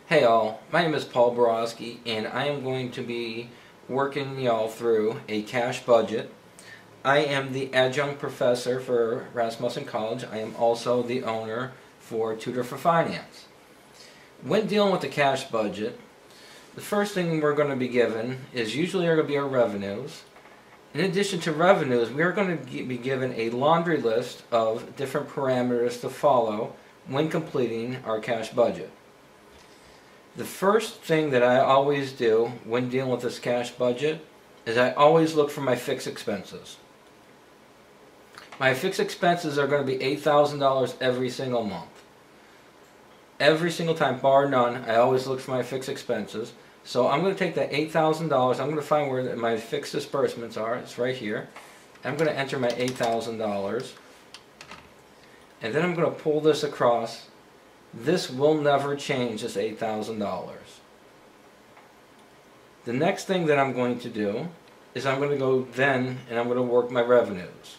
Hey all, my name is Paul Borosky and I am going to be working y'all through a cash budget. I am the adjunct professor for Rasmussen College. I am also the owner for Tutor for Finance. When dealing with the cash budget, the first thing we're going to be given is usually going to be our revenues. In addition to revenues, we are going to be given a laundry list of different parameters to follow when completing our cash budget. The first thing that I always do when dealing with this cash budget is I always look for my fixed expenses. My fixed expenses are going to be $8,000 every single month. Every single time, bar none, I always look for my fixed expenses. So I'm going to take that $8,000, I'm going to find where my fixed disbursements are. It's right here. I'm going to enter my $8,000. And then I'm going to pull this across. This will never change, this $8,000. The next thing that I'm going to do is I'm going to go then and I'm going to work my revenues.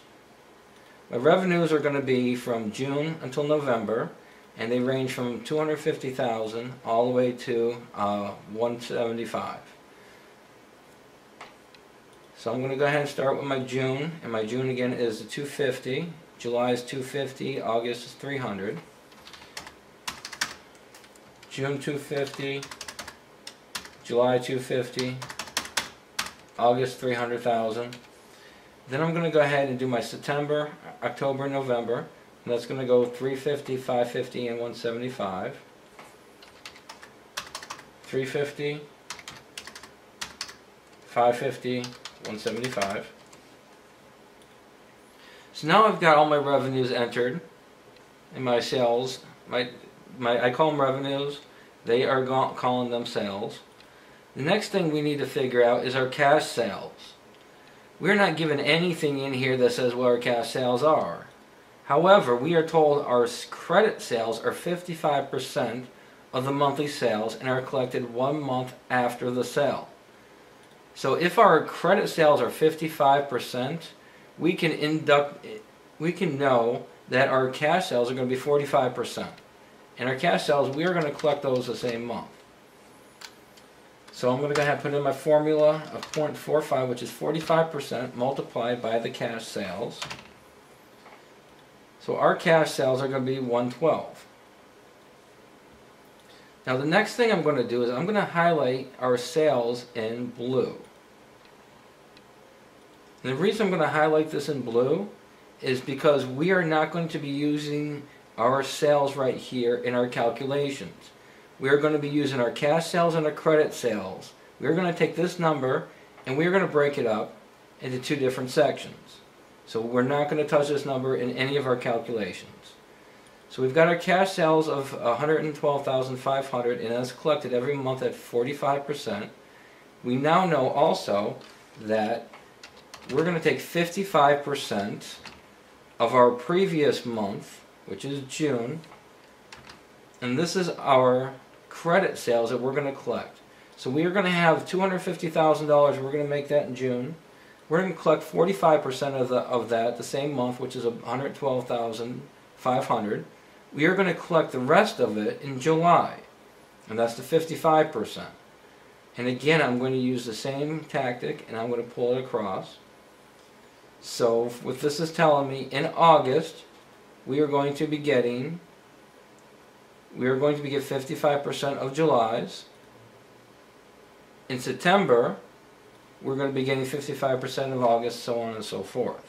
My revenues are going to be from June until November, and they range from $250,000 all the way to $175,000. So I'm going to go ahead and start with my June, and my June again is the $250,000, July is $250,000, August is $300,000. June $250,000, July $250,000, August $300,000. Then I'm going to go ahead and do my September, October, November. And that's going to go $350,000, $550,000, and $175,000. $350,000, $550,000, $175,000. So now I've got all my revenues entered in my sales. I call them revenues. They are calling them sales. The next thing we need to figure out is our cash sales. We're not given anything in here that says what our cash sales are. However, we are told our credit sales are 55% of the monthly sales and are collected 1 month after the sale. So if our credit sales are 55%, we can know that our cash sales are going to be 45%. And our cash sales, we are going to collect those the same month. So I'm going to go ahead and put in my formula of 0.45, which is 45% multiplied by the cash sales. So our cash sales are going to be 112. Now the next thing I'm going to do is I'm going to highlight our sales in blue. And the reason I'm going to highlight this in blue is because we are not going to be using our sales right here in our calculations. We are going to be using our cash sales and our credit sales. We're going to take this number and we're going to break it up into two different sections. So we're not going to touch this number in any of our calculations. So we've got our cash sales of $112,500 and that's collected every month at 45%. We now know also that we're going to take 55% of our previous month, which is June, and this is our credit sales that we're going to collect. So we are going to have $250,000, we're going to make that in June. We're going to collect 45% of that the same month, which is $112,500. We are going to collect the rest of it in July, and that's the 55%. And again, I'm going to use the same tactic, and I'm going to pull it across. So what this is telling me, in August, we are going to be getting 55% of July's. In September, we're going to be getting 55% of August, so on and so forth.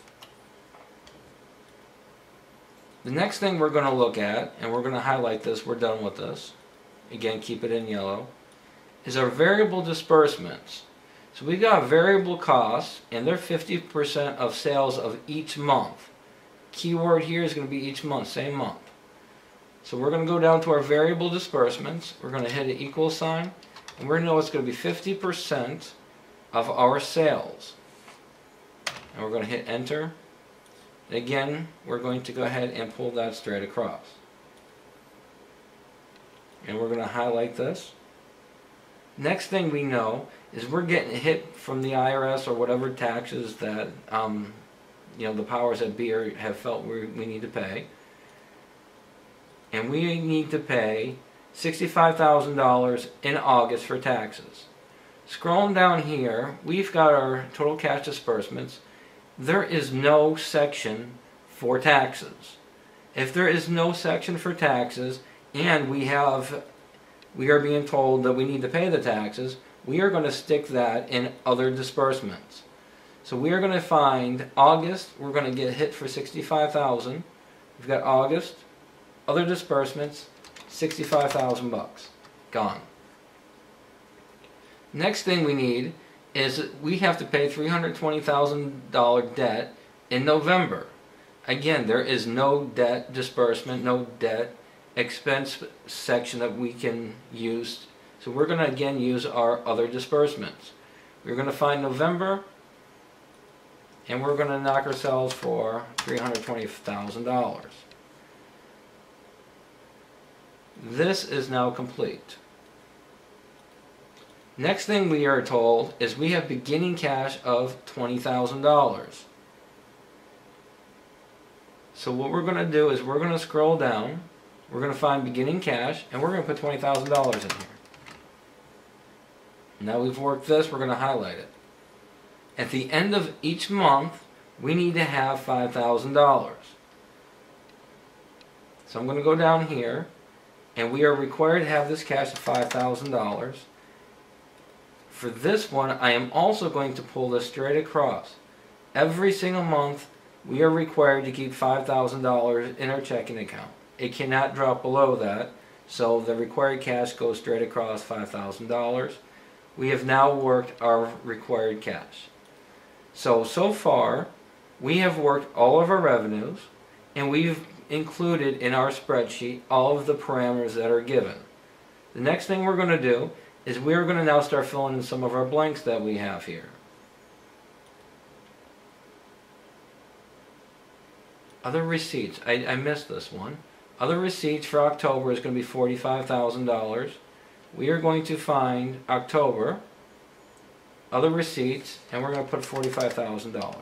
The next thing we're going to look at, and we're going to highlight this, we're done with this, again keep it in yellow, is our variable disbursements. So we've got variable costs, and they're 50% of sales of each month. Keyword here is going to be each month, same month. So we're going to go down to our variable disbursements, we're going to hit an equal sign, and we're going to know it's going to be 50% of our sales. And we're going to hit enter. And again, we're going to go ahead and pull that straight across. And we're going to highlight this. Next thing we know is we're getting hit from the IRS or whatever taxes that the powers that be have felt we need to pay. And we need to pay $65,000 in August for taxes. Scrolling down here, we've got our total cash disbursements. There is no section for taxes. If there is no section for taxes and we are being told that we need to pay the taxes, we are going to stick that in other disbursements. So we are going to find August, we're going to get hit for $65,000. We've got August, other disbursements, $65,000 gone. Next thing we need is we have to pay $320,000 debt in November. Again, there is no debt disbursement, no debt expense section that we can use. So we're going to again use our other disbursements. We're going to find November and we're going to knock ourselves for $320,000. This is now complete. Next thing we are told is we have beginning cash of $20,000. So what we're going to do is we're going to scroll down, we're going to find beginning cash, and we're going to put $20,000 in here. Now we've worked this, we're going to highlight it. At the end of each month, we need to have $5,000. So I'm going to go down here, and we are required to have this cash of $5,000. For this one, I am also going to pull this straight across. Every single month, we are required to keep $5,000 in our checking account. It cannot drop below that, so the required cash goes straight across $5,000. We have now worked our required cash. So far, we have worked all of our revenues, and we've included in our spreadsheet all of the parameters that are given. The next thing we're going to do is we're going to now start filling in some of our blanks that we have here. Other receipts. I missed this one. Other receipts for October is going to be $45,000. We are going to find October, other receipts, and we're going to put $45,000.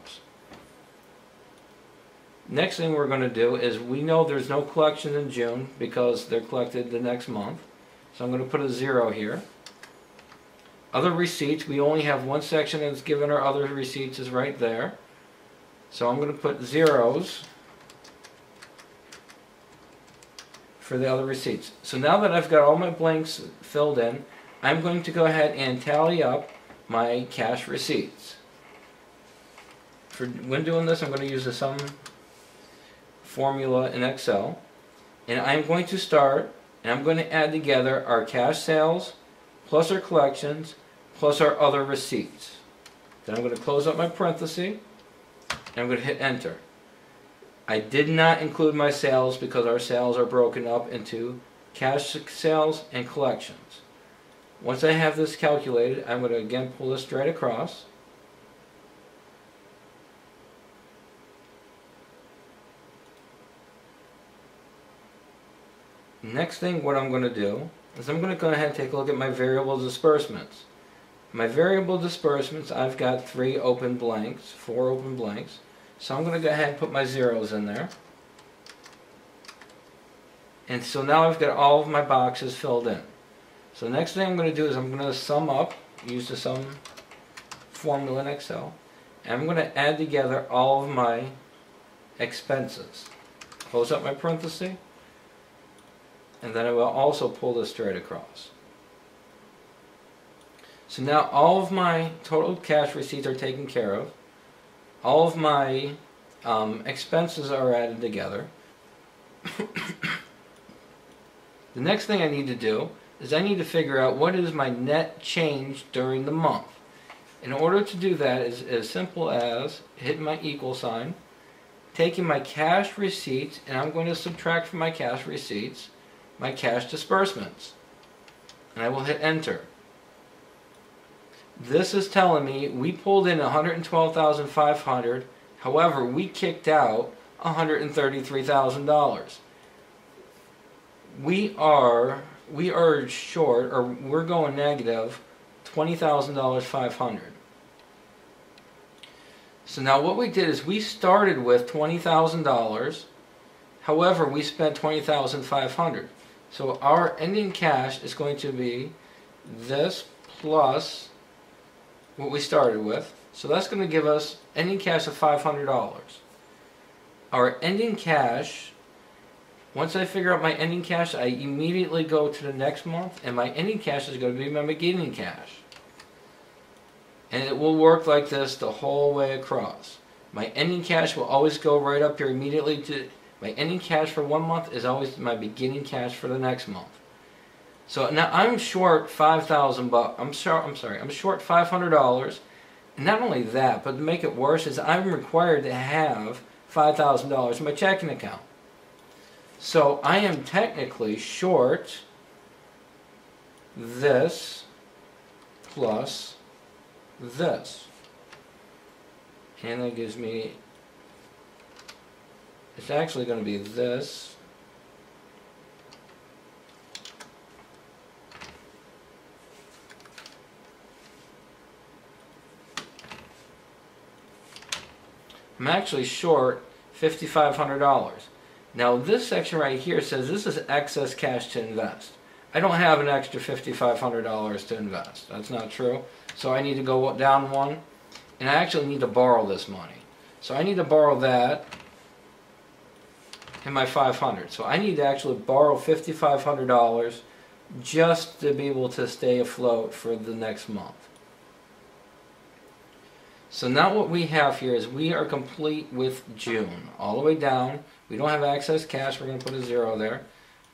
Next thing we're going to do is we know there's no collections in June because they're collected the next month. So I'm going to put a 0 here. Other receipts, we only have one section that's given our other receipts is right there. So I'm going to put zeros for the other receipts. So now that I've got all my blanks filled in, I'm going to go ahead and tally up my cash receipts. When doing this, I'm going to use the sum formula in Excel, and I'm going to start and I'm going to add together our cash sales plus our collections plus our other receipts. Then I'm going to close up my parenthesis and I'm going to hit enter. I did not include my sales because our sales are broken up into cash sales and collections. Once I have this calculated, I'm going to again pull this straight across. Next thing what I'm going to do is I'm going to go ahead and take a look at my variable disbursements. My variable disbursements, I've got 4 open blanks. So I'm going to go ahead and put my zeros in there. And so now I've got all of my boxes filled in. So the next thing I'm going to do is I'm going to sum up, use the sum formula in Excel, and I'm going to add together all of my expenses. Close up my parenthesis, and then I will also pull this straight across. So now all of my total cash receipts are taken care of. All of my expenses are added together. The next thing I need to do is I need to figure out what is my net change during the month. In order to do that is as simple as hitting my equal sign, taking my cash receipts, and I'm going to subtract from my cash receipts my cash disbursements. And I will hit enter. This is telling me we pulled in $112,500, however we kicked out $133,000. We are short, or we're going negative $20,500. So now what we did is we started with $20,000, however we spent $20,500. So our ending cash is going to be this plus what we started with. So that's going to give us ending cash of $500. Our ending cash, once I figure out my ending cash, I immediately go to the next month, and my ending cash is going to be my beginning cash. And it will work like this the whole way across. My ending cash will always go right up here immediately to my ending cash for 1 month is always my beginning cash for the next month. So now I'm short $5,000. I'm short $500. And not only that, but to make it worse is I'm required to have $5,000 in my checking account. So I am technically short this plus this. And that gives me, it's actually going to be this I'm actually short $5,500. Now this section right here says this is excess cash to invest. I don't have an extra $5,500 to invest. That's not true. So I need to go down one, and I actually need to borrow this money. So I need to borrow that and my $500. So I need to actually borrow $5,500 just to be able to stay afloat for the next month. So now what we have here is we are complete with June. All the way down. We don't have excess cash. We're going to put a 0 there.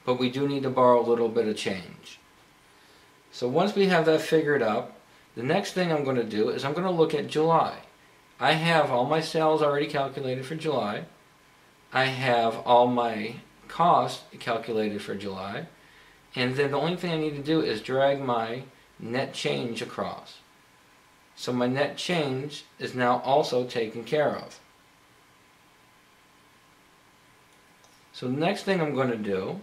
But we do need to borrow a little bit of change. So once we have that figured out, the next thing I'm going to do is I'm going to look at July. I have all my sales already calculated for July. I have all my costs calculated for July. And then the only thing I need to do is drag my net change across. So my net change is now also taken care of. So the next thing I'm going to do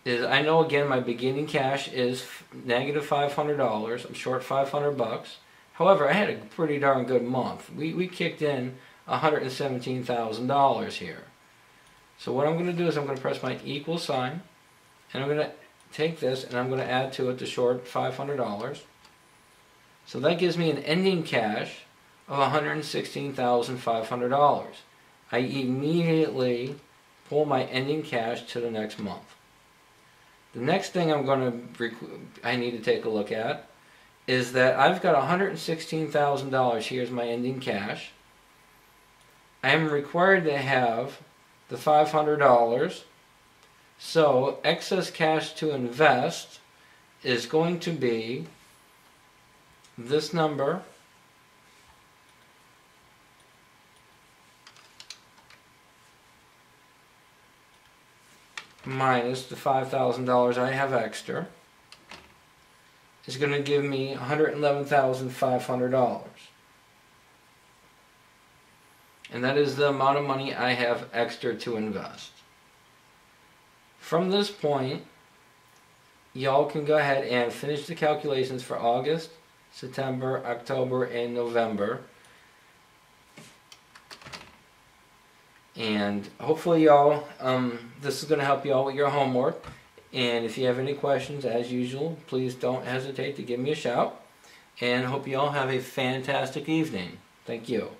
is, I know again my beginning cash is negative $500. I'm short $500. However, I had a pretty darn good month. We kicked in $117,000 here. So what I'm going to do is I'm going to press my equal sign, and I'm going to take this and I'm going to add to it the short $500. So that gives me an ending cash of $116,500. I immediately pull my ending cash to the next month. The next thing I need to take a look at is that I've got $116,000. Here's my ending cash. I am required to have the $500. So excess cash to invest is going to be this number minus the $5,000 I have extra is going to give me $111,500. And that is the amount of money I have extra to invest. From this point, y'all can go ahead and finish the calculations for August, September, October, and November. And hopefully y'all, this is going to help you all with your homework. And if you have any questions, as usual, please don't hesitate to give me a shout. And hope you all have a fantastic evening. Thank you.